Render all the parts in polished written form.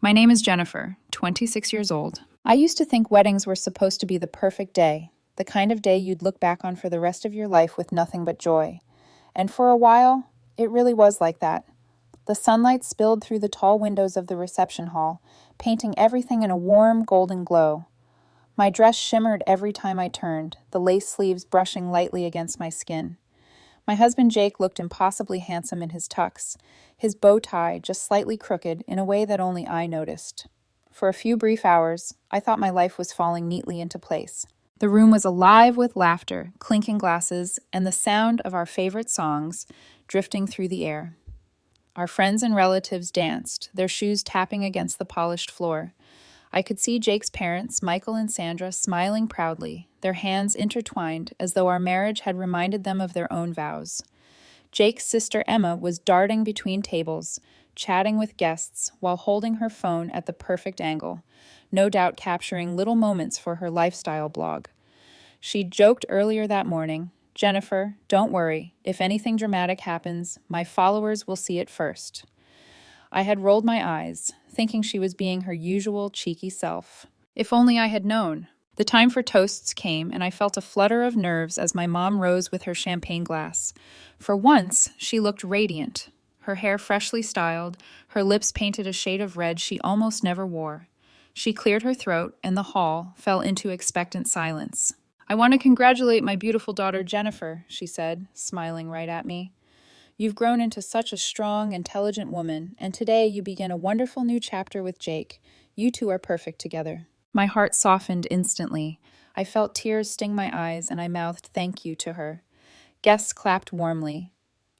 My name is Jennifer, 26 years old. I used to think weddings were supposed to be the perfect day, the kind of day you'd look back on for the rest of your life with nothing but joy. And for a while, it really was like that. The sunlight spilled through the tall windows of the reception hall, painting everything in a warm, golden glow. My dress shimmered every time I turned, the lace sleeves brushing lightly against my skin. My husband Jake looked impossibly handsome in his tux, his bow tie just slightly crooked in a way that only I noticed. For a few brief hours, I thought my life was falling neatly into place. The room was alive with laughter, clinking glasses, and the sound of our favorite songs drifting through the air. Our friends and relatives danced, their shoes tapping against the polished floor. I could see Jake's parents, Michael and Sandra, smiling proudly, their hands intertwined as though our marriage had reminded them of their own vows. Jake's sister Emma was darting between tables, chatting with guests while holding her phone at the perfect angle, no doubt capturing little moments for her lifestyle blog. She joked earlier that morning, "Jennifer, don't worry. If anything dramatic happens, my followers will see it first." I had rolled my eyes, thinking she was being her usual cheeky self. If only I had known. The time for toasts came, and I felt a flutter of nerves as my mom rose with her champagne glass. For once, she looked radiant, her hair freshly styled, her lips painted a shade of red she almost never wore. She cleared her throat, and the hall fell into expectant silence. "I want to congratulate my beautiful daughter Jennifer," she said, smiling right at me. "You've grown into such a strong, intelligent woman, and today you begin a wonderful new chapter with Jake. You two are perfect together." My heart softened instantly. I felt tears sting my eyes, and I mouthed thank you to her. Guests clapped warmly.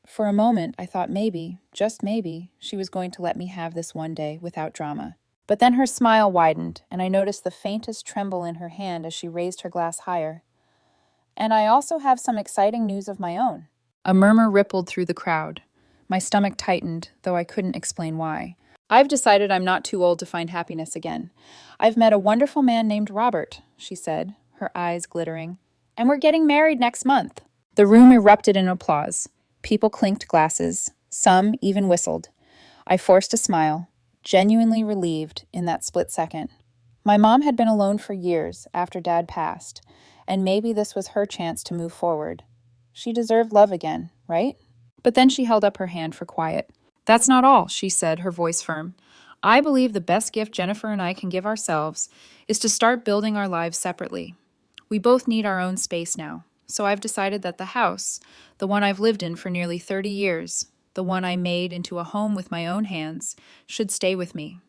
For a moment, I thought maybe, just maybe, she was going to let me have this one day without drama. But then her smile widened, and I noticed the faintest tremble in her hand as she raised her glass higher. "And I also have some exciting news of my own." A murmur rippled through the crowd. My stomach tightened, though I couldn't explain why. "I've decided I'm not too old to find happiness again. I've met a wonderful man named Robert," she said, her eyes glittering. "And we're getting married next month." The room erupted in applause. People clinked glasses. Some even whistled. I forced a smile, genuinely relieved in that split second. My mom had been alone for years after Dad passed, and maybe this was her chance to move forward. She deserved love again, right? But then she held up her hand for quiet. "That's not all," she said, her voice firm. "I believe the best gift Jennifer and I can give ourselves is to start building our lives separately. We both need our own space now, so I've decided that the house, the one I've lived in for nearly 30 years, the one I made into a home with my own hands, should stay with me.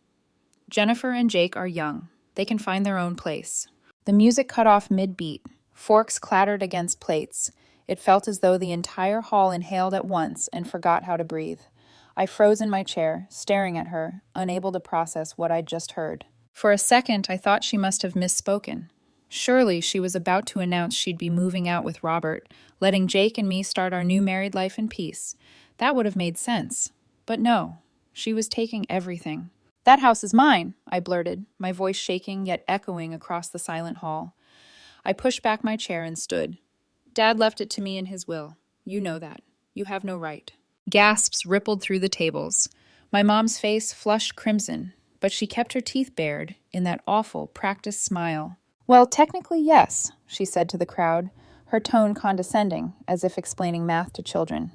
Jennifer and Jake are young. They can find their own place." The music cut off mid-beat. Forks clattered against plates. It felt as though the entire hall inhaled at once and forgot how to breathe. I froze in my chair, staring at her, unable to process what I'd just heard. For a second, I thought she must have misspoken. Surely she was about to announce she'd be moving out with Robert, letting Jake and me start our new married life in peace. That would have made sense. But no, she was taking everything. "That house is mine," I blurted, my voice shaking yet echoing across the silent hall. I pushed back my chair and stood. "Dad left it to me in his will. You know that. You have no right." Gasps rippled through the tables. My mom's face flushed crimson, but she kept her teeth bared in that awful, practiced smile. "Well, technically, yes," she said to the crowd, her tone condescending, as if explaining math to children.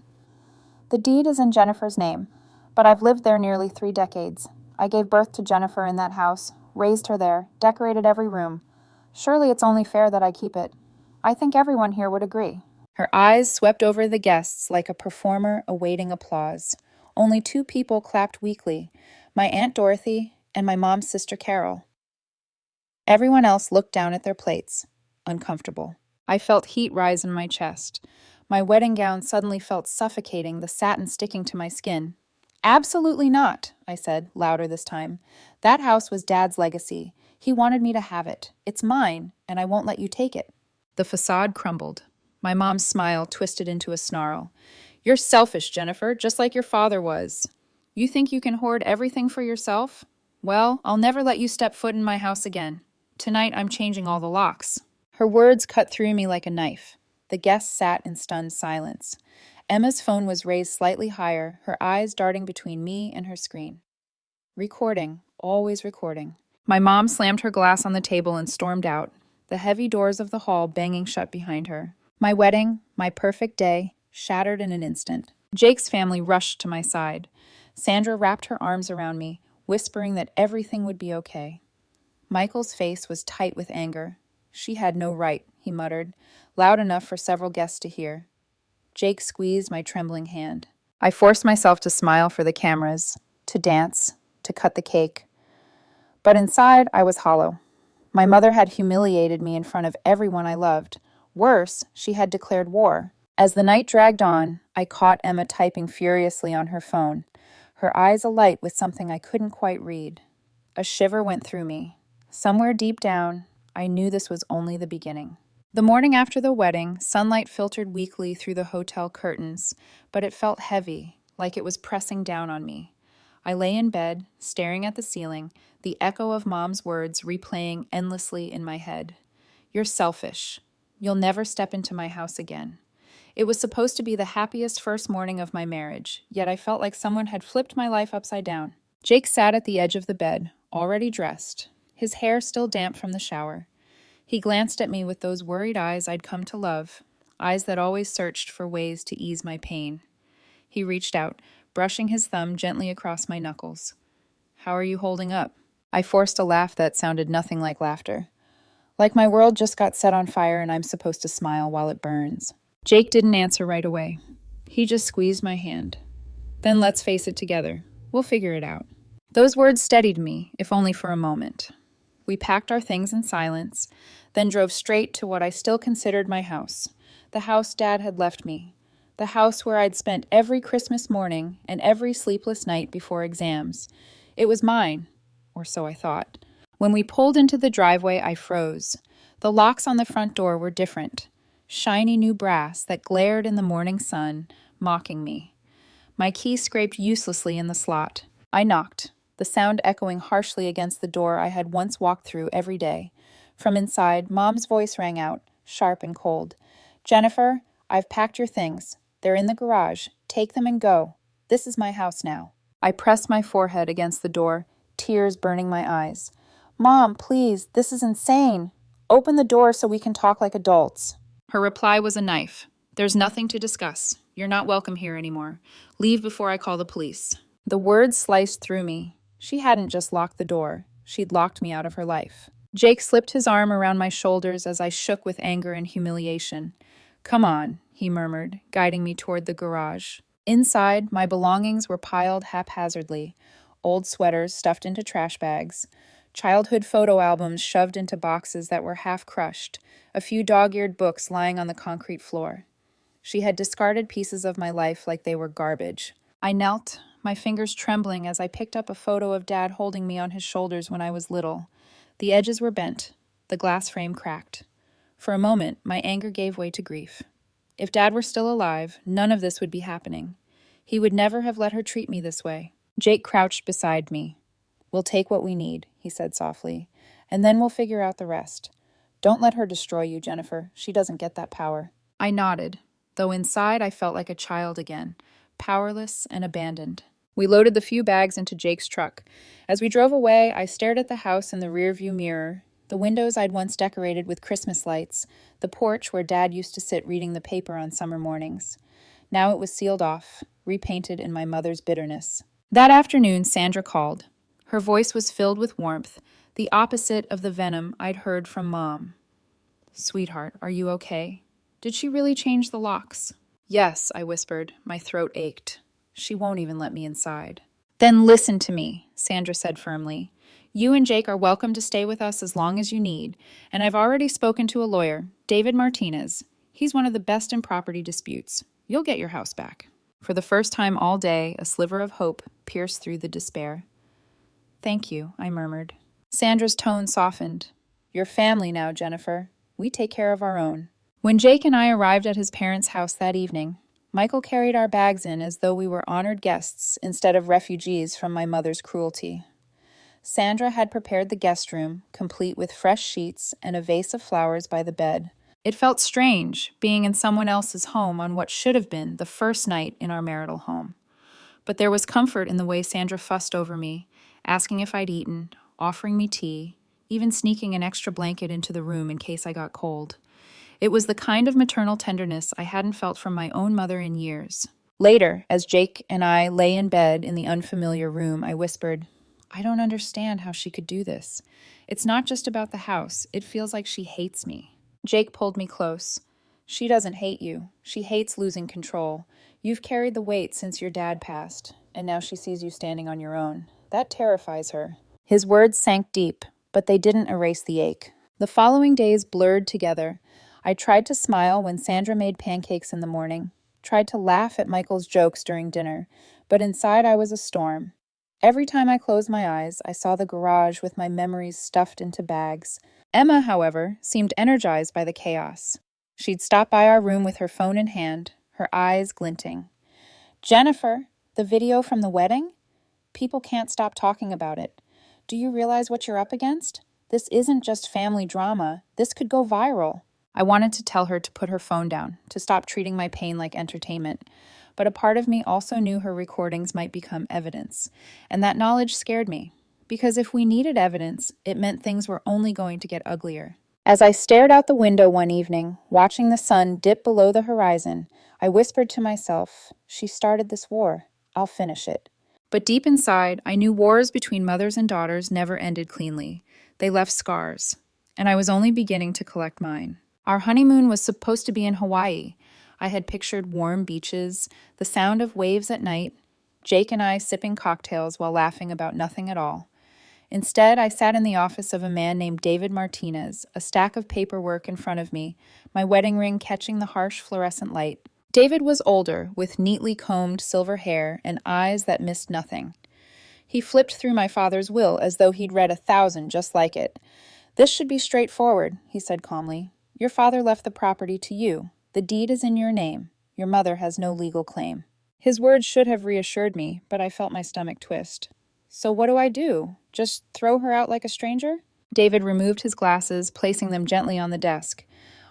"The deed is in Jennifer's name, but I've lived there nearly 3 decades. I gave birth to Jennifer in that house, raised her there, decorated every room. Surely it's only fair that I keep it. I think everyone here would agree." Her eyes swept over the guests like a performer awaiting applause. Only 2 people clapped weakly, my Aunt Dorothy and my mom's sister Carol. Everyone else looked down at their plates, uncomfortable. I felt heat rise in my chest. My wedding gown suddenly felt suffocating, the satin sticking to my skin. "Absolutely not," I said, louder this time. "That house was Dad's legacy. He wanted me to have it. It's mine, and I won't let you take it." The facade crumbled. My mom's smile twisted into a snarl. "You're selfish, Jennifer, just like your father was. You think you can hoard everything for yourself? Well, I'll never let you step foot in my house again. Tonight I'm changing all the locks." Her words cut through me like a knife. The guests sat in stunned silence. Emma's phone was raised slightly higher, her eyes darting between me and her screen. "Recording," always recording. My mom slammed her glass on the table and stormed out, the heavy doors of the hall banging shut behind her. My wedding, my perfect day, shattered in an instant. Jake's family rushed to my side. Sandra wrapped her arms around me, whispering that everything would be okay. Michael's face was tight with anger. She had no right, he muttered, loud enough for several guests to hear. Jake squeezed my trembling hand. I forced myself to smile for the cameras, to dance, to cut the cake. But inside, I was hollow. My mother had humiliated me in front of everyone I loved. Worse, she had declared war. As the night dragged on, I caught Emma typing furiously on her phone, her eyes alight with something I couldn't quite read. A shiver went through me. Somewhere deep down, I knew this was only the beginning. The morning after the wedding, sunlight filtered weakly through the hotel curtains, but it felt heavy, like it was pressing down on me. I lay in bed, staring at the ceiling, the echo of Mom's words replaying endlessly in my head. You're selfish. You'll never step into my house again. It was supposed to be the happiest first morning of my marriage, yet I felt like someone had flipped my life upside down. Jake sat at the edge of the bed, already dressed, his hair still damp from the shower. He glanced at me with those worried eyes I'd come to love, eyes that always searched for ways to ease my pain. He reached out, brushing his thumb gently across my knuckles. How are you holding up? I forced a laugh that sounded nothing like laughter. Like my world just got set on fire and I'm supposed to smile while it burns. Jake didn't answer right away. He just squeezed my hand. Then let's face it together. We'll figure it out. Those words steadied me, if only for a moment. We packed our things in silence, then drove straight to what I still considered my house, the house Dad had left me, the house where I'd spent every Christmas morning and every sleepless night before exams. It was mine, or so I thought. When we pulled into the driveway, I froze. The locks on the front door were different, shiny new brass that glared in the morning sun, mocking me. My key scraped uselessly in the slot. I knocked, the sound echoing harshly against the door I had once walked through every day. From inside, Mom's voice rang out, sharp and cold. Jennifer, I've packed your things. They're in the garage. Take them and go. This is my house now. I pressed my forehead against the door, tears burning my eyes. Mom, please, this is insane. Open the door so we can talk like adults. Her reply was a knife. There's nothing to discuss. You're not welcome here anymore. Leave before I call the police. The words sliced through me. She hadn't just locked the door. She'd locked me out of her life. Jake slipped his arm around my shoulders as I shook with anger and humiliation. Come on, he murmured, guiding me toward the garage. Inside, my belongings were piled haphazardly. Old sweaters stuffed into trash bags, childhood photo albums shoved into boxes that were half crushed, a few dog-eared books lying on the concrete floor. She had discarded pieces of my life like they were garbage. I knelt, my fingers trembling as I picked up a photo of Dad holding me on his shoulders when I was little. The edges were bent, the glass frame cracked. For a moment, my anger gave way to grief. If Dad were still alive, none of this would be happening. He would never have let her treat me this way. Jake crouched beside me. We'll take what we need, he said softly, and then we'll figure out the rest. Don't let her destroy you, Jennifer. She doesn't get that power. I nodded, though inside I felt like a child again, powerless and abandoned. We loaded the few bags into Jake's truck. As we drove away, I stared at the house in the rearview mirror, the windows I'd once decorated with Christmas lights, the porch where Dad used to sit reading the paper on summer mornings. Now it was sealed off, repainted in my mother's bitterness. That afternoon, Sandra called. Her voice was filled with warmth, the opposite of the venom I'd heard from Mom. Sweetheart, are you okay? Did she really change the locks? Yes, I whispered. My throat ached. She won't even let me inside. Then listen to me, Sandra said firmly. You and Jake are welcome to stay with us as long as you need, and I've already spoken to a lawyer, David Martinez. He's one of the best in property disputes. You'll get your house back. For the first time all day, a sliver of hope pierced through the despair. Thank you, I murmured. Sandra's tone softened. You're family now, Jennifer. We take care of our own. When Jake and I arrived at his parents' house that evening, Michael carried our bags in as though we were honored guests instead of refugees from my mother's cruelty. Sandra had prepared the guest room, complete with fresh sheets and a vase of flowers by the bed. It felt strange, being in someone else's home on what should have been the first night in our marital home. But there was comfort in the way Sandra fussed over me, asking if I'd eaten, offering me tea, even sneaking an extra blanket into the room in case I got cold. It was the kind of maternal tenderness I hadn't felt from my own mother in years. Later, as Jake and I lay in bed in the unfamiliar room, I whispered, I don't understand how she could do this. It's not just about the house. It feels like she hates me. Jake pulled me close. She doesn't hate you. She hates losing control. You've carried the weight since your dad passed, and now she sees you standing on your own. That terrifies her. His words sank deep, but they didn't erase the ache. The following days blurred together. I tried to smile when Sandra made pancakes in the morning, tried to laugh at Michael's jokes during dinner, but inside I was a storm. Every time I closed my eyes, I saw the garage with my memories stuffed into bags. Emma, however, seemed energized by the chaos. She'd stop by our room with her phone in hand, her eyes glinting. Jennifer, the video from the wedding? People can't stop talking about it. Do you realize what you're up against? This isn't just family drama. This could go viral. I wanted to tell her to put her phone down, to stop treating my pain like entertainment. But a part of me also knew her recordings might become evidence. And that knowledge scared me. Because if we needed evidence, it meant things were only going to get uglier. As I stared out the window one evening, watching the sun dip below the horizon, I whispered to myself, she started this war. I'll finish it. But deep inside, I knew wars between mothers and daughters never ended cleanly. They left scars. And I was only beginning to collect mine. Our honeymoon was supposed to be in Hawaii. I had pictured warm beaches, the sound of waves at night, Jake and I sipping cocktails while laughing about nothing at all. Instead, I sat in the office of a man named David Martinez, a stack of paperwork in front of me, my wedding ring catching the harsh fluorescent light. David was older, with neatly combed silver hair and eyes that missed nothing. He flipped through my father's will as though he'd read 1,000 just like it. This should be straightforward, he said calmly. Your father left the property to you. The deed is in your name. Your mother has no legal claim. His words should have reassured me, but I felt my stomach twist. So what do I do? Just throw her out like a stranger? David removed his glasses, placing them gently on the desk.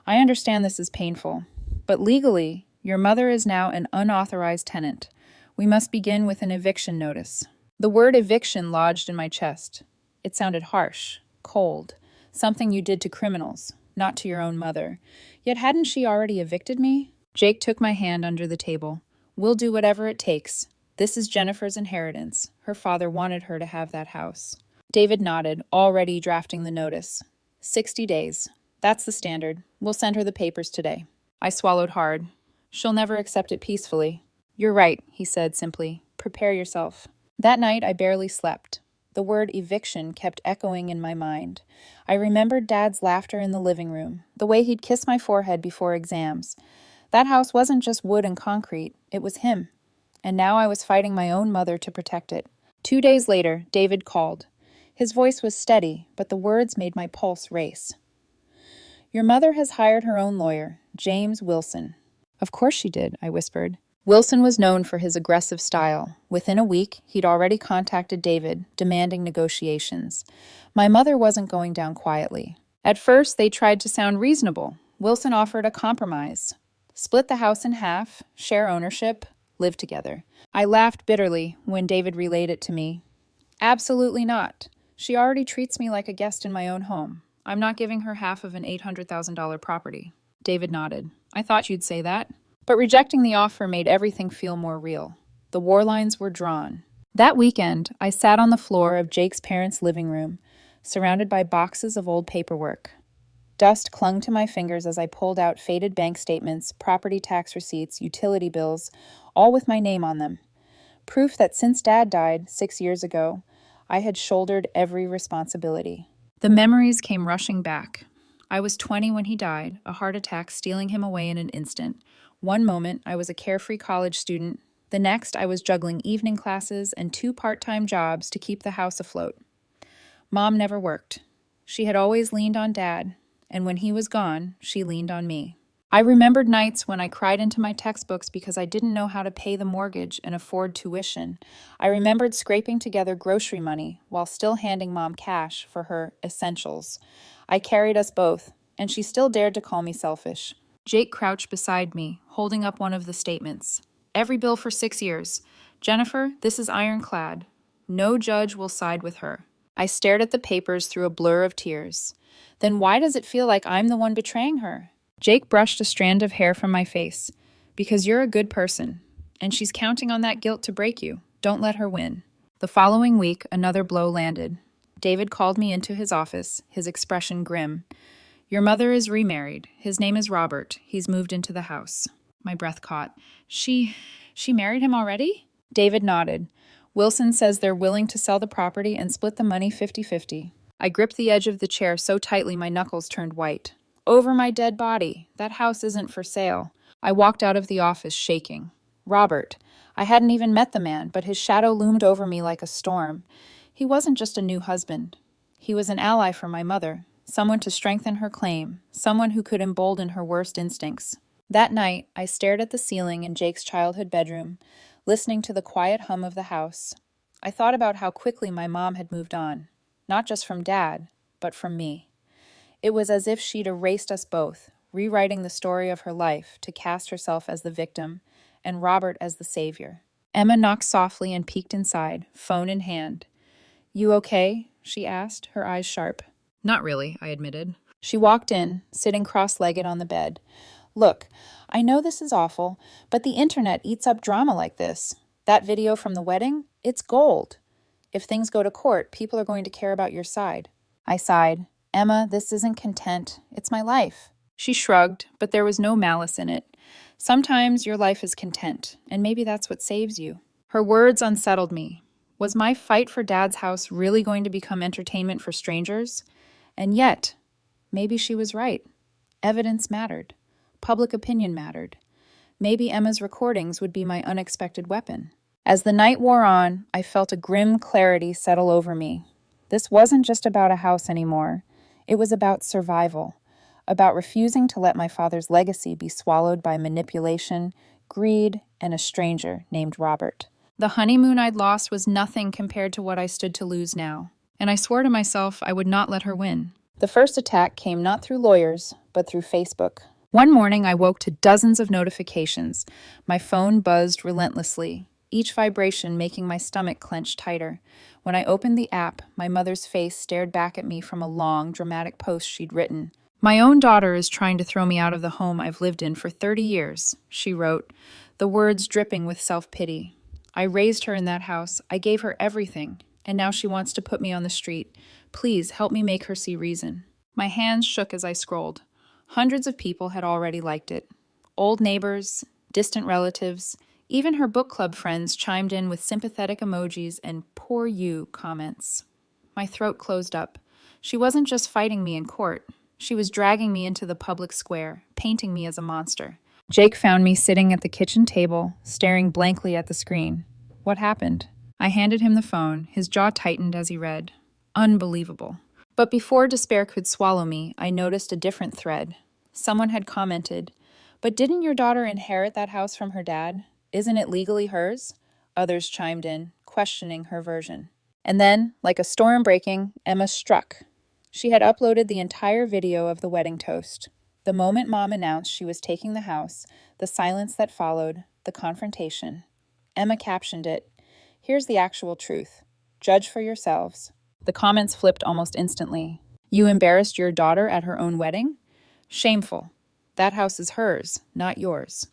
I understand this is painful, but legally, your mother is now an unauthorized tenant. We must begin with an eviction notice. The word eviction lodged in my chest. It sounded harsh, cold, something you did to criminals, not to your own mother. Yet hadn't she already evicted me? Jake took my hand under the table. We'll do whatever it takes. This is Jennifer's inheritance. Her father wanted her to have that house. David nodded, already drafting the notice. 60 days. That's the standard. We'll send her the papers today. I swallowed hard. She'll never accept it peacefully. You're right, he said simply. Prepare yourself. That night I barely slept. The word eviction kept echoing in my mind. I remembered Dad's laughter in the living room, the way he'd kiss my forehead before exams. That house wasn't just wood and concrete, it was him. And now I was fighting my own mother to protect it. 2 days later, David called. His voice was steady, but the words made my pulse race. Your mother has hired her own lawyer, James Wilson. Of course she did, I whispered. Wilson was known for his aggressive style. Within a week, he'd already contacted David, demanding negotiations. My mother wasn't going down quietly. At first, they tried to sound reasonable. Wilson offered a compromise. Split the house in half, share ownership, live together. I laughed bitterly when David relayed it to me. Absolutely not. She already treats me like a guest in my own home. I'm not giving her half of an $800,000 property. David nodded. I thought you'd say that. But rejecting the offer made everything feel more real. The war lines were drawn. That weekend, I sat on the floor of Jake's parents' living room, surrounded by boxes of old paperwork. Dust clung to my fingers as I pulled out faded bank statements, property tax receipts, utility bills, all with my name on them. Proof that since Dad died 6 years ago, I had shouldered every responsibility. The memories came rushing back. I was 20 when he died, a heart attack stealing him away in an instant. One moment, I was a carefree college student. The next, I was juggling evening classes and 2 part-time jobs to keep the house afloat. Mom never worked. She had always leaned on Dad, and when he was gone, she leaned on me. I remembered nights when I cried into my textbooks because I didn't know how to pay the mortgage and afford tuition. I remembered scraping together grocery money while still handing Mom cash for her essentials. I carried us both, and she still dared to call me selfish. Jake crouched beside me, holding up one of the statements. Every bill for 6 years. Jennifer, this is ironclad. No judge will side with her. I stared at the papers through a blur of tears. Then why does it feel like I'm the one betraying her? Jake brushed a strand of hair from my face. Because you're a good person, and she's counting on that guilt to break you. Don't let her win. The following week, another blow landed. David called me into his office, his expression grim. Your mother is remarried. His name is Robert. He's moved into the house. My breath caught. She married him already? David nodded. Wilson says they're willing to sell the property and split the money 50-50. I gripped the edge of the chair so tightly my knuckles turned white. Over my dead body. That house isn't for sale. I walked out of the office shaking. Robert. I hadn't even met the man, but his shadow loomed over me like a storm. He wasn't just a new husband. He was an ally for my mother, someone to strengthen her claim, someone who could embolden her worst instincts. That night, I stared at the ceiling in Jake's childhood bedroom, listening to the quiet hum of the house. I thought about how quickly my mom had moved on, not just from Dad, but from me. It was as if she'd erased us both, rewriting the story of her life to cast herself as the victim and Robert as the savior. Emma knocked softly and peeked inside, phone in hand. You okay? She asked, her eyes sharp. Not really, I admitted. She walked in, sitting cross-legged on the bed. Look, I know this is awful, but the internet eats up drama like this. That video from the wedding, it's gold. If things go to court, people are going to care about your side. I sighed. Emma, this isn't content. It's my life. She shrugged, but there was no malice in it. Sometimes your life is content, and maybe that's what saves you. Her words unsettled me. Was my fight for Dad's house really going to become entertainment for strangers? And yet, maybe she was right. Evidence mattered. Public opinion mattered. Maybe Emma's recordings would be my unexpected weapon. As the night wore on, I felt a grim clarity settle over me. This wasn't just about a house anymore. It was about survival. About refusing to let my father's legacy be swallowed by manipulation, greed, and a stranger named Robert. The honeymoon I'd lost was nothing compared to what I stood to lose now, and I swore to myself I would not let her win. The first attack came not through lawyers, but through Facebook. One morning, I woke to dozens of notifications. My phone buzzed relentlessly, each vibration making my stomach clench tighter. When I opened the app, my mother's face stared back at me from a long, dramatic post she'd written. My own daughter is trying to throw me out of the home I've lived in for 30 years, she wrote, the words dripping with self-pity. I raised her in that house. I gave her everything, and now she wants to put me on the street. Please help me make her see reason. My hands shook as I scrolled. Hundreds of people had already liked it. Old neighbors, distant relatives, even her book club friends chimed in with sympathetic emojis and "poor you" comments. My throat closed up. She wasn't just fighting me in court. She was dragging me into the public square, painting me as a monster. Jake found me sitting at the kitchen table, staring blankly at the screen. What happened? I handed him the phone. His jaw tightened as he read. Unbelievable. But before despair could swallow me, I noticed a different thread. Someone had commented, "But didn't your daughter inherit that house from her dad? Isn't it legally hers?" Others chimed in, questioning her version. And then, like a storm breaking, Emma struck. She had uploaded the entire video of the wedding toast. The moment Mom announced she was taking the house, the silence that followed, the confrontation. Emma captioned it, "Here's the actual truth. Judge for yourselves." The comments flipped almost instantly. You embarrassed your daughter at her own wedding? Shameful. That house is hers, not yours.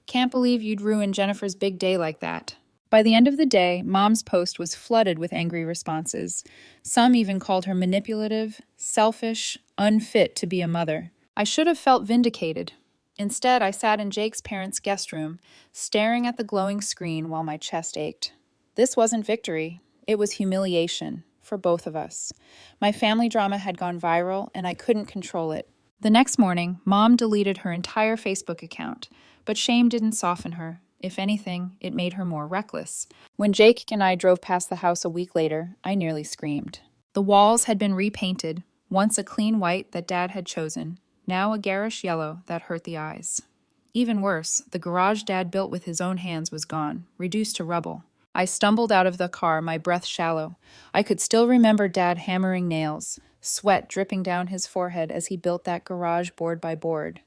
Can't believe you'd ruin Jennifer's big day like that. By the end of the day, Mom's post was flooded with angry responses. Some even called her manipulative, selfish, unfit to be a mother. I should have felt vindicated. Instead, I sat in Jake's parents' guest room, staring at the glowing screen while my chest ached. This wasn't victory. It was humiliation, for both of us. My family drama had gone viral, and I couldn't control it. The next morning, Mom deleted her entire Facebook account, but shame didn't soften her. If anything, it made her more reckless. When Jake and I drove past the house a week later, I nearly screamed. The walls had been repainted, once a clean white that Dad had chosen, now a garish yellow that hurt the eyes. Even worse, the garage Dad built with his own hands was gone, reduced to rubble. I stumbled out of the car, my breath shallow. I could still remember Dad hammering nails, sweat dripping down his forehead as he built that garage board by board.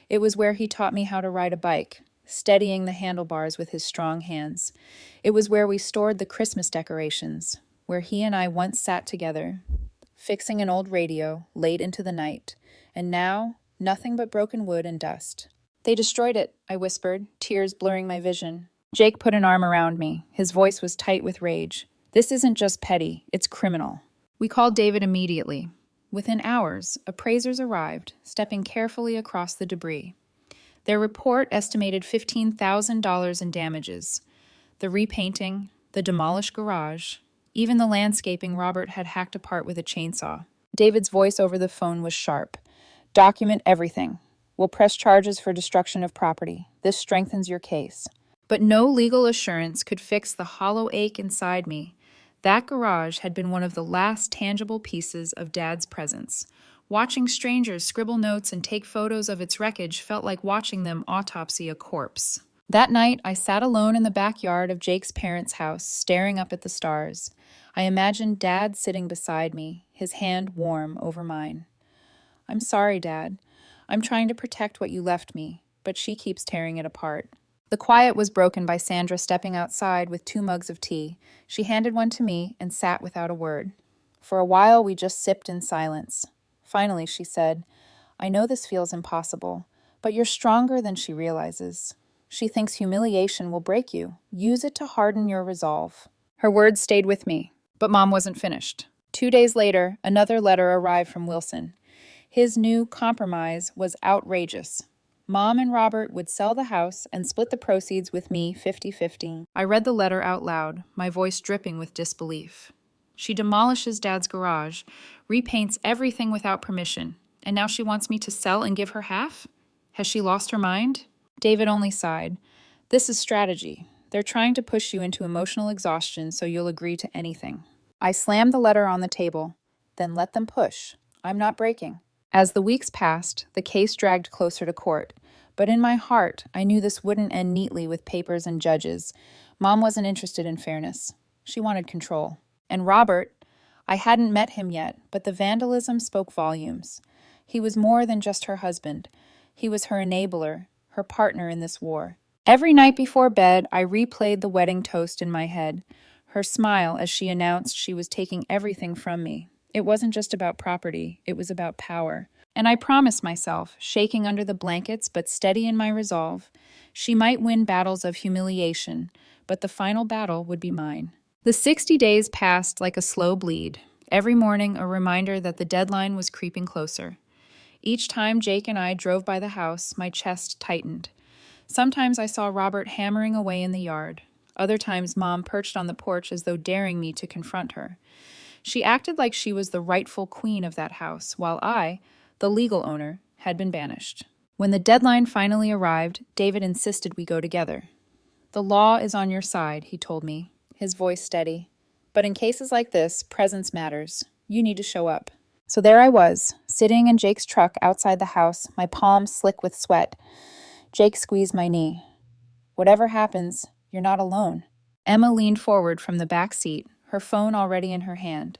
It was where he taught me how to ride a bike, steadying the handlebars with his strong hands. It was where we stored the Christmas decorations, where he and I once sat together, fixing an old radio late into the night, and now nothing but broken wood and dust. They destroyed it, I whispered, tears blurring my vision. Jake put an arm around me. His voice was tight with rage. This isn't just petty, it's criminal. We called David immediately. Within hours, appraisers arrived, stepping carefully across the debris. Their report estimated $15,000 in damages. The repainting, the demolished garage, even the landscaping Robert had hacked apart with a chainsaw. David's voice over the phone was sharp. Document everything. We'll press charges for destruction of property. This strengthens your case. But no legal assurance could fix the hollow ache inside me. That garage had been one of the last tangible pieces of Dad's presence. Watching strangers scribble notes and take photos of its wreckage felt like watching them autopsy a corpse. That night, I sat alone in the backyard of Jake's parents' house, staring up at the stars. I imagined Dad sitting beside me, his hand warm over mine. I'm sorry, Dad. I'm trying to protect what you left me, but she keeps tearing it apart. The quiet was broken by Sandra stepping outside with 2 mugs of tea. She handed one to me and sat without a word. For a while, we just sipped in silence. Finally, she said, I know this feels impossible, but you're stronger than she realizes. She thinks humiliation will break you. Use it to harden your resolve. Her words stayed with me, but Mom wasn't finished. 2 days later, another letter arrived from Wilson. His new compromise was outrageous. Mom and Robert would sell the house and split the proceeds with me 50-50. I read the letter out loud, my voice dripping with disbelief. She demolishes Dad's garage, repaints everything without permission, and now she wants me to sell and give her half? Has she lost her mind? David only sighed. This is strategy. They're trying to push you into emotional exhaustion so you'll agree to anything. I slammed the letter on the table. Then let them push. I'm not breaking. As the weeks passed, the case dragged closer to court. But in my heart, I knew this wouldn't end neatly with papers and judges. Mom wasn't interested in fairness. She wanted control. And Robert, I hadn't met him yet, but the vandalism spoke volumes. He was more than just her husband. He was her enabler, her partner in this war. Every night before bed, I replayed the wedding toast in my head, her smile as she announced she was taking everything from me. It wasn't just about property, it was about power. And I promised myself, shaking under the blankets but steady in my resolve, she might win battles of humiliation, but the final battle would be mine. The 60 days passed like a slow bleed, every morning a reminder that the deadline was creeping closer. Each time Jake and I drove by the house, my chest tightened. Sometimes I saw Robert hammering away in the yard. Other times Mom perched on the porch as though daring me to confront her. She acted like she was the rightful queen of that house, while I, the legal owner, had been banished. When the deadline finally arrived, David insisted we go together. The law is on your side, he told me, his voice steady. But in cases like this, presence matters. You need to show up. So there I was, sitting in Jake's truck outside the house, my palms slick with sweat. Jake squeezed my knee. Whatever happens, you're not alone. Emma leaned forward from the back seat, her phone already in her hand.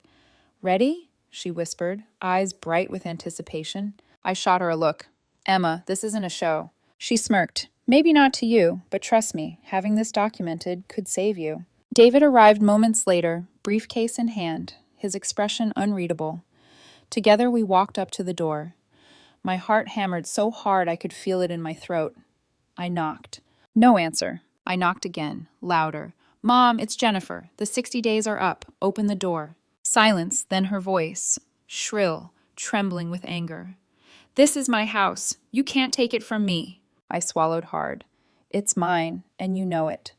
Ready? She whispered, eyes bright with anticipation. I shot her a look. Emma, this isn't a show. She smirked. Maybe not to you, but trust me, having this documented could save you. David arrived moments later, briefcase in hand, his expression unreadable. Together we walked up to the door. My heart hammered so hard I could feel it in my throat. I knocked. No answer. I knocked again, louder. Mom, it's Jennifer. The 60 days are up. Open the door. Silence, then her voice, shrill, trembling with anger. This is my house. You can't take it from me. I swallowed hard. It's mine, and you know it.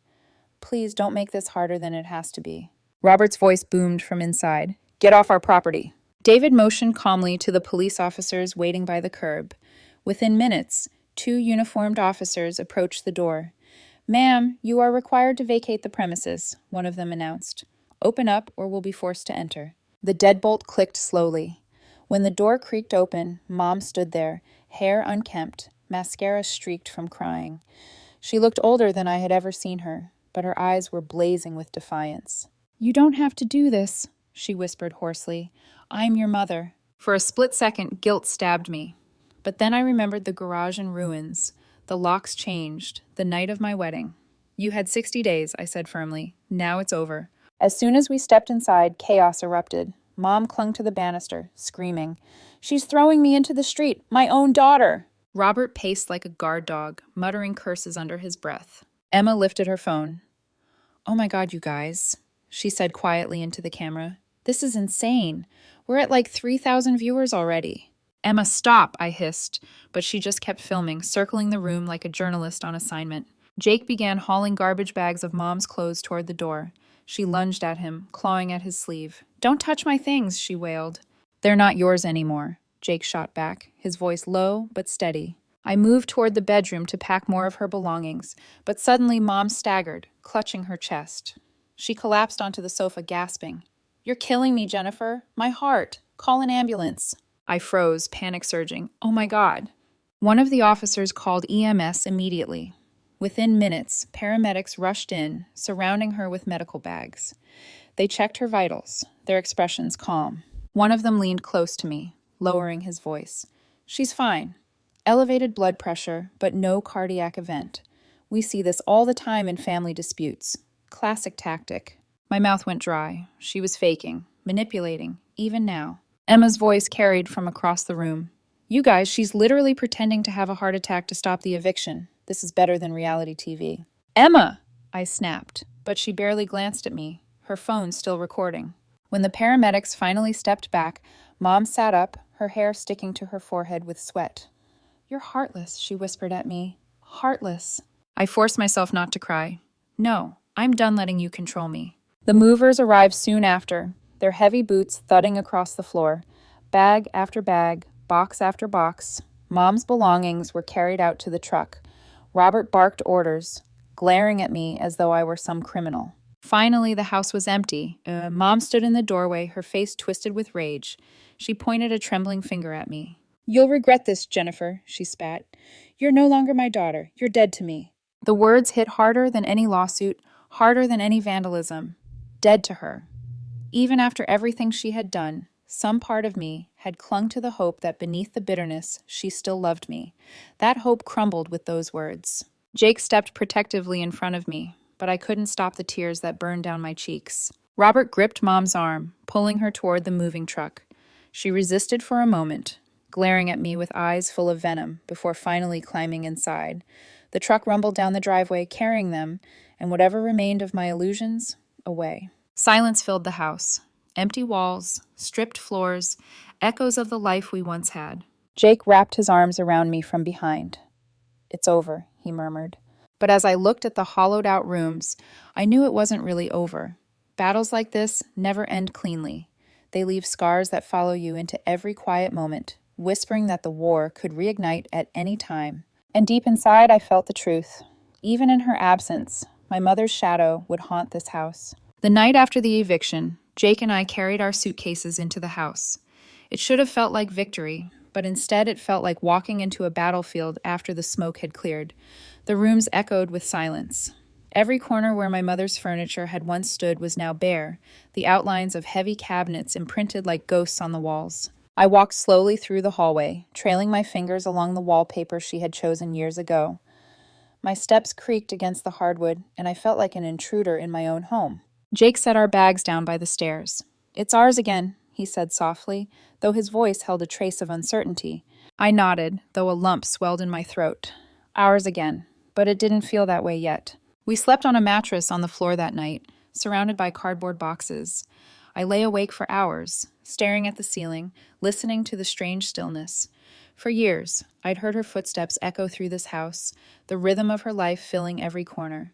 Please don't make this harder than it has to be. Robert's voice boomed from inside. Get off our property. David motioned calmly to the police officers waiting by the curb. Within minutes, 2 uniformed officers approached the door. Ma'am, you are required to vacate the premises, one of them announced. Open up or we'll be forced to enter. The deadbolt clicked slowly. When the door creaked open, Mom stood there, hair unkempt, mascara streaked from crying. She looked older than I had ever seen her, but her eyes were blazing with defiance. You don't have to do this, she whispered hoarsely. I'm your mother. For a split second, guilt stabbed me. But then I remembered the garage in ruins, The locks changed. The night of my wedding. You had 60 days, I said firmly. Now it's over. As soon as we stepped inside, chaos erupted. Mom clung to the banister, screaming, "She's throwing me into the street! My own daughter!" Robert paced like a guard dog, muttering curses under his breath. Emma lifted her phone. "Oh my God, you guys," she said quietly into the camera. "This is insane. We're at like 3,000 viewers already." "Emma, stop," I hissed, but she just kept filming, circling the room like a journalist on assignment. Jake began hauling garbage bags of Mom's clothes toward the door. She lunged at him, clawing at his sleeve. "Don't touch my things," she wailed. "They're not yours anymore," Jake shot back, his voice low but steady. I moved toward the bedroom to pack more of her belongings, but suddenly Mom staggered, clutching her chest. She collapsed onto the sofa, gasping. "You're killing me, Jennifer. My heart. Call an ambulance." I froze, panic surging. "Oh my God." One of the officers called EMS immediately. Within minutes, paramedics rushed in, surrounding her with medical bags. They checked her vitals, their expressions calm. One of them leaned close to me, lowering his voice. "She's fine. Elevated blood pressure, but no cardiac event. We see this all the time in family disputes. Classic tactic." My mouth went dry. She was faking, manipulating, even now. Emma's voice carried from across the room. "You guys, she's literally pretending to have a heart attack to stop the eviction. This is better than reality TV." "Emma!" I snapped, but she barely glanced at me, her phone still recording. When the paramedics finally stepped back, Mom sat up, her hair sticking to her forehead with sweat. "You're heartless," she whispered at me. "Heartless." I forced myself not to cry. "No, I'm done letting you control me." The movers arrived soon after, their heavy boots thudding across the floor. Bag after bag, box after box. Mom's belongings were carried out to the truck. Robert barked orders, glaring at me as though I were some criminal. Finally, the house was empty. Mom stood in the doorway, her face twisted with rage. She pointed a trembling finger at me. "You'll regret this, Jennifer," she spat. "You're no longer my daughter. You're dead to me." The words hit harder than any lawsuit, harder than any vandalism. Dead to her. Even after everything she had done, some part of me had clung to the hope that beneath the bitterness, she still loved me. That hope crumbled with those words. Jake stepped protectively in front of me, but I couldn't stop the tears that burned down my cheeks. Robert gripped Mom's arm, pulling her toward the moving truck. She resisted for a moment, glaring at me with eyes full of venom, before finally climbing inside. The truck rumbled down the driveway, carrying them, and whatever remained of my illusions, away. Silence filled the house. Empty walls, stripped floors, echoes of the life we once had. Jake wrapped his arms around me from behind. "It's over," he murmured. But as I looked at the hollowed-out rooms, I knew it wasn't really over. Battles like this never end cleanly. They leave scars that follow you into every quiet moment, whispering that the war could reignite at any time. And deep inside, I felt the truth. Even in her absence, my mother's shadow would haunt this house. The night after the eviction, Jake and I carried our suitcases into the house. It should have felt like victory, but instead it felt like walking into a battlefield after the smoke had cleared. The rooms echoed with silence. Every corner where my mother's furniture had once stood was now bare, the outlines of heavy cabinets imprinted like ghosts on the walls. I walked slowly through the hallway, trailing my fingers along the wallpaper she had chosen years ago. My steps creaked against the hardwood, and I felt like an intruder in my own home. Jake set our bags down by the stairs. "It's ours again," he said softly, though his voice held a trace of uncertainty. I nodded, though a lump swelled in my throat. Ours again, but it didn't feel that way yet. We slept on a mattress on the floor that night, surrounded by cardboard boxes. I lay awake for hours, staring at the ceiling, listening to the strange stillness. For years, I'd heard her footsteps echo through this house, the rhythm of her life filling every corner.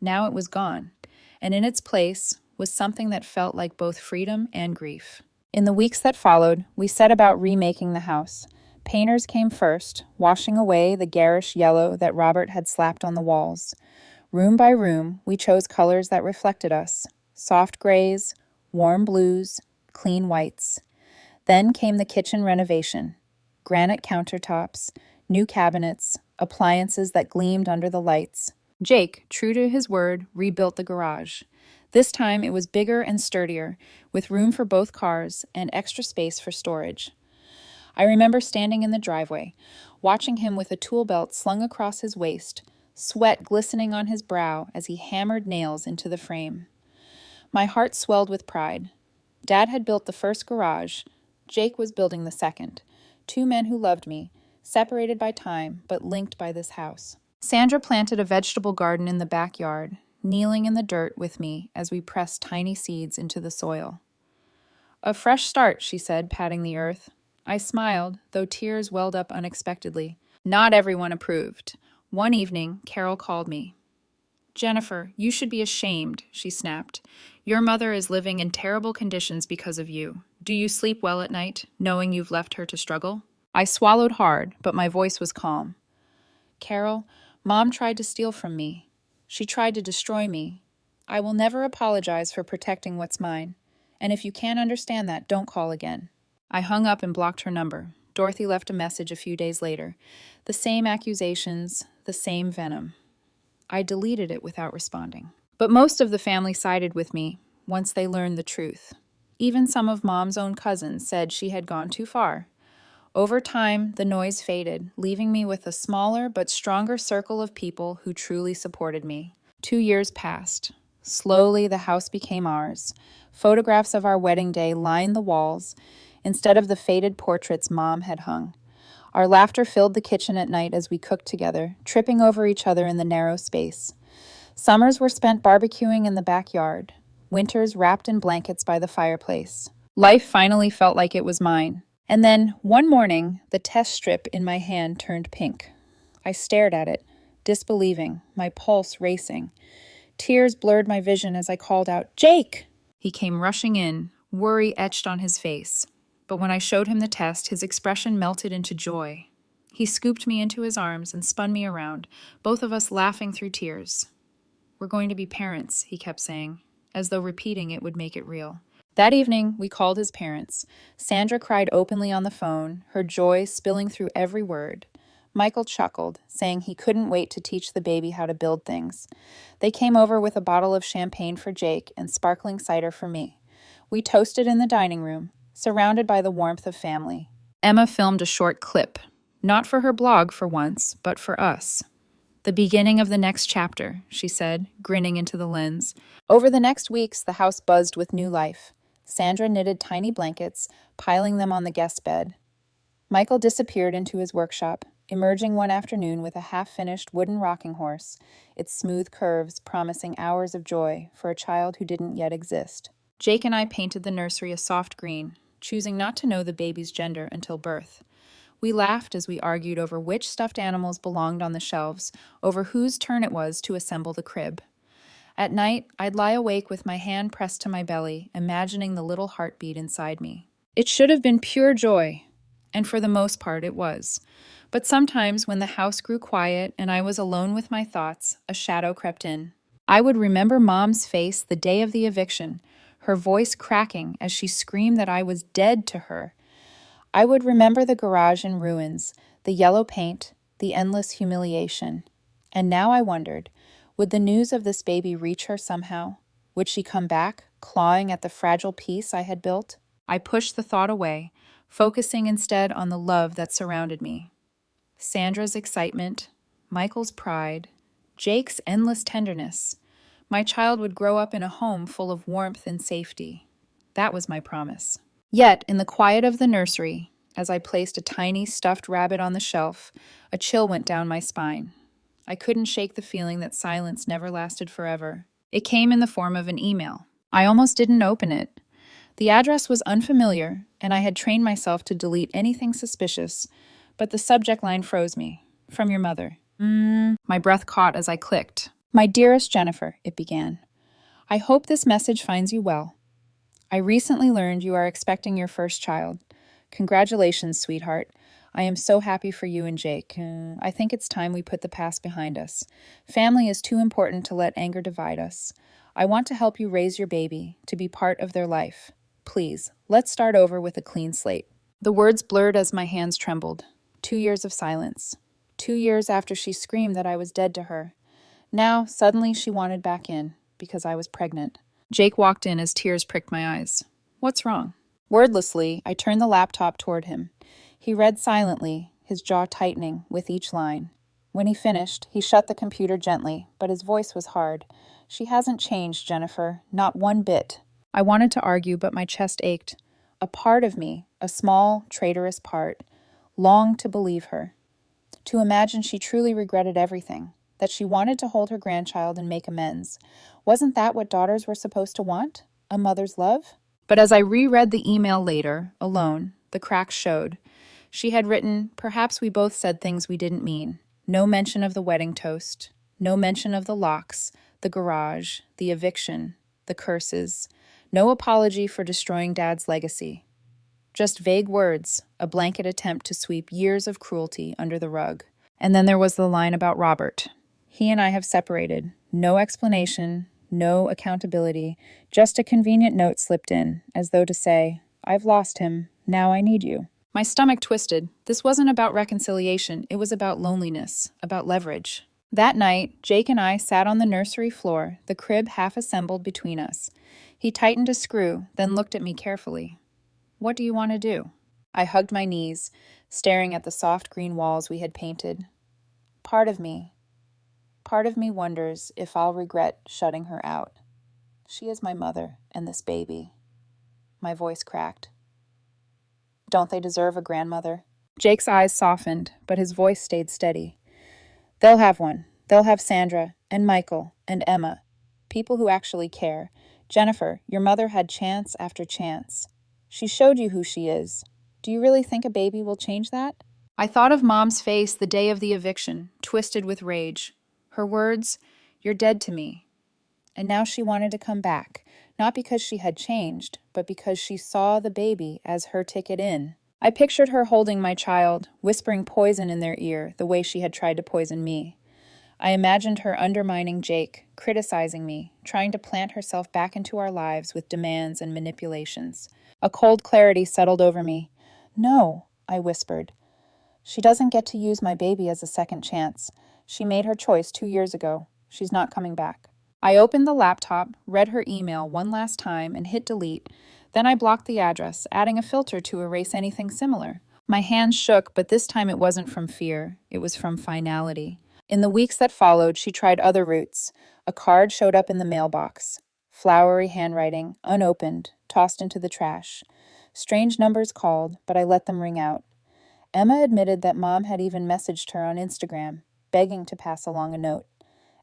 Now it was gone, and in its place was something that felt like both freedom and grief. In the weeks that followed, we set about remaking the house. Painters came first, washing away the garish yellow that Robert had slapped on the walls. Room by room, we chose colors that reflected us: soft grays, warm blues, clean whites. Then came the kitchen renovation. Granite countertops, new cabinets, appliances that gleamed under the lights. Jake, true to his word, rebuilt the garage. This time it was bigger and sturdier, with room for both cars and extra space for storage. I remember standing in the driveway, watching him with a tool belt slung across his waist, sweat glistening on his brow as he hammered nails into the frame. My heart swelled with pride. Dad had built the first garage. Jake was building the second. Two men who loved me, separated by time, but linked by this house. Sandra planted a vegetable garden in the backyard, kneeling in the dirt with me as we pressed tiny seeds into the soil. "A fresh start," she said, patting the earth. I smiled, though tears welled up unexpectedly. Not everyone approved. One evening, Carol called me. "Jennifer, you should be ashamed," she snapped. "Your mother is living in terrible conditions because of you. Do you sleep well at night, knowing you've left her to struggle?" I swallowed hard, but my voice was calm. "Carol, Mom tried to steal from me. She tried to destroy me. I will never apologize for protecting what's mine. And if you can't understand that, don't call again." I hung up and blocked her number. Dorothy left a message a few days later. The same accusations, the same venom. I deleted it without responding. But most of the family sided with me once they learned the truth. Even some of Mom's own cousins said she had gone too far. Over time, the noise faded, leaving me with a smaller but stronger circle of people who truly supported me. 2 years passed. Slowly, the house became ours. Photographs of our wedding day lined the walls, instead of the faded portraits Mom had hung. Our laughter filled the kitchen at night as we cooked together, tripping over each other in the narrow space. Summers were spent barbecuing in the backyard, winters wrapped in blankets by the fireplace. Life finally felt like it was mine. And then, one morning, the test strip in my hand turned pink. I stared at it, disbelieving, my pulse racing. Tears blurred my vision as I called out, "Jake!" He came rushing in, worry etched on his face. But when I showed him the test, his expression melted into joy. He scooped me into his arms and spun me around, both of us laughing through tears. "We're going to be parents," he kept saying, as though repeating it would make it real. That evening, we called his parents. Sandra cried openly on the phone, her joy spilling through every word. Michael chuckled, saying he couldn't wait to teach the baby how to build things. They came over with a bottle of champagne for Jake and sparkling cider for me. We toasted in the dining room, surrounded by the warmth of family. Emma filmed a short clip, not for her blog for once, but for us. "The beginning of the next chapter," she said, grinning into the lens. Over the next weeks, the house buzzed with new life. Sandra knitted tiny blankets, piling them on the guest bed. Michael disappeared into his workshop, emerging one afternoon with a half-finished wooden rocking horse, its smooth curves promising hours of joy for a child who didn't yet exist. Jake and I painted the nursery a soft green, choosing not to know the baby's gender until birth. We laughed as we argued over which stuffed animals belonged on the shelves, over whose turn it was to assemble the crib. At night, I'd lie awake with my hand pressed to my belly, imagining the little heartbeat inside me. It should have been pure joy, and for the most part it was. But sometimes when the house grew quiet and I was alone with my thoughts, a shadow crept in. I would remember Mom's face the day of the eviction, her voice cracking as she screamed that I was dead to her. I would remember the garage in ruins, the yellow paint, the endless humiliation. And now I wondered, would the news of this baby reach her somehow? Would she come back, clawing at the fragile piece I had built? I pushed the thought away, focusing instead on the love that surrounded me. Sandra's excitement, Michael's pride, Jake's endless tenderness. My child would grow up in a home full of warmth and safety. That was my promise. Yet, in the quiet of the nursery, as I placed a tiny stuffed rabbit on the shelf, a chill went down my spine. I couldn't shake the feeling that silence never lasted forever. It came in the form of an email. I almost didn't open it. The address was unfamiliar, and I had trained myself to delete anything suspicious, but the subject line froze me. "From your mother." My breath caught as I clicked. "My dearest Jennifer," it began. "I hope this message finds you well. I recently learned you are expecting your first child. Congratulations, sweetheart. I am so happy for you and Jake. I think it's time we put the past behind us. Family is too important to let anger divide us. I want to help you raise your baby, to be part of their life. Please, let's start over with a clean slate." The words blurred as my hands trembled. 2 years of silence. 2 years after she screamed that I was dead to her. Now, suddenly she wanted back in, because I was pregnant. Jake walked in as tears pricked my eyes. "What's wrong?" Wordlessly, I turned the laptop toward him. He read silently, his jaw tightening with each line. When he finished, he shut the computer gently, but his voice was hard. She hasn't changed, Jennifer, not one bit. I wanted to argue, but my chest ached. A part of me, a small, traitorous part, longed to believe her, to imagine she truly regretted everything, that she wanted to hold her grandchild and make amends. Wasn't that what daughters were supposed to want? A mother's love? But as I reread the email later, alone, the cracks showed. She had written, "Perhaps we both said things we didn't mean. No mention of the wedding toast. No mention of the locks, the garage, the eviction, the curses. No apology for destroying Dad's legacy. Just vague words, a blanket attempt to sweep years of cruelty under the rug." And then there was the line about Robert. He and I have separated. No explanation, no accountability, just a convenient note slipped in, as though to say, "I've lost him, now I need you." My stomach twisted. This wasn't about reconciliation, it was about loneliness, about leverage. That night, Jake and I sat on the nursery floor, the crib half assembled between us. He tightened a screw, then looked at me carefully. "What do you want to do?" I hugged my knees, staring at the soft green walls we had painted. Part of me wonders if I'll regret shutting her out. She is my mother and this baby. My voice cracked. Don't they deserve a grandmother? Jake's eyes softened, but his voice stayed steady. They'll have one. They'll have Sandra and Michael and Emma. People who actually care. Jennifer, your mother had chance after chance. She showed you who she is. Do you really think a baby will change that? I thought of Mom's face the day of the eviction, twisted with rage. Her words, "You're dead to me." And now she wanted to come back, not because she had changed, but because she saw the baby as her ticket in. I pictured her holding my child, whispering poison in their ear the way she had tried to poison me. I imagined her undermining Jake, criticizing me, trying to plant herself back into our lives with demands and manipulations. A cold clarity settled over me. "No," I whispered. "She doesn't get to use my baby as a second chance. She made her choice 2 years ago. She's not coming back." I opened the laptop, read her email one last time, and hit delete. Then I blocked the address, adding a filter to erase anything similar. My hands shook, but this time it wasn't from fear. It was from finality. In the weeks that followed, she tried other routes. A card showed up in the mailbox. Flowery handwriting, unopened, tossed into the trash. Strange numbers called, but I let them ring out. Emma admitted that Mom had even messaged her on Instagram, begging to pass along a note.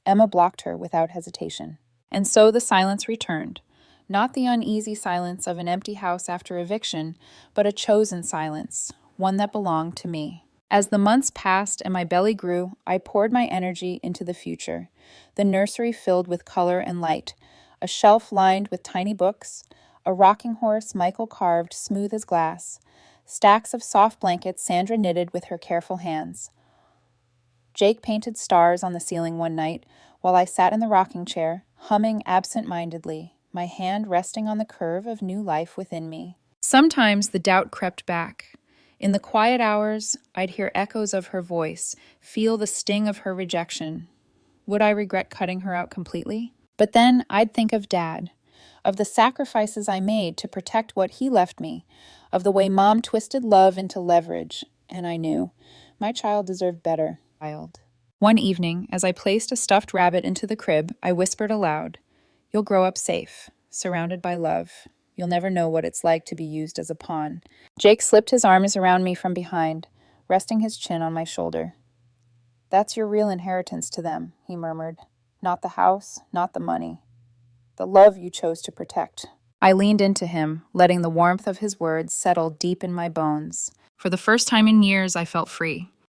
Emma blocked her without hesitation. And so the silence returned. Not the uneasy silence of an empty house after eviction, but a chosen silence, one that belonged to me. As the months passed and my belly grew, I poured my energy into the future. The nursery filled with color and light, a shelf lined with tiny books, a rocking horse Michael carved smooth as glass, stacks of soft blankets Sandra knitted with her careful hands. Jake painted stars on the ceiling one night while I sat in the rocking chair, humming absent-mindedly, my hand resting on the curve of new life within me. Sometimes the doubt crept back. In the quiet hours, I'd hear echoes of her voice, feel the sting of her rejection. Would I regret cutting her out completely? But then I'd think of Dad, of the sacrifices I made to protect what he left me, of the way Mom twisted love into leverage, and I knew my child deserved better. One evening, as I placed a stuffed rabbit into the crib, I whispered aloud, "You'll grow up safe, surrounded by love. You'll never know what it's like to be used as a pawn." Jake slipped his arms around me from behind, resting his chin on my shoulder. "That's your real inheritance to them," he murmured. "Not the house, not the money. The love you chose to protect." I leaned into him, letting the warmth of his words settle deep in my bones. For the first time in years, I felt free.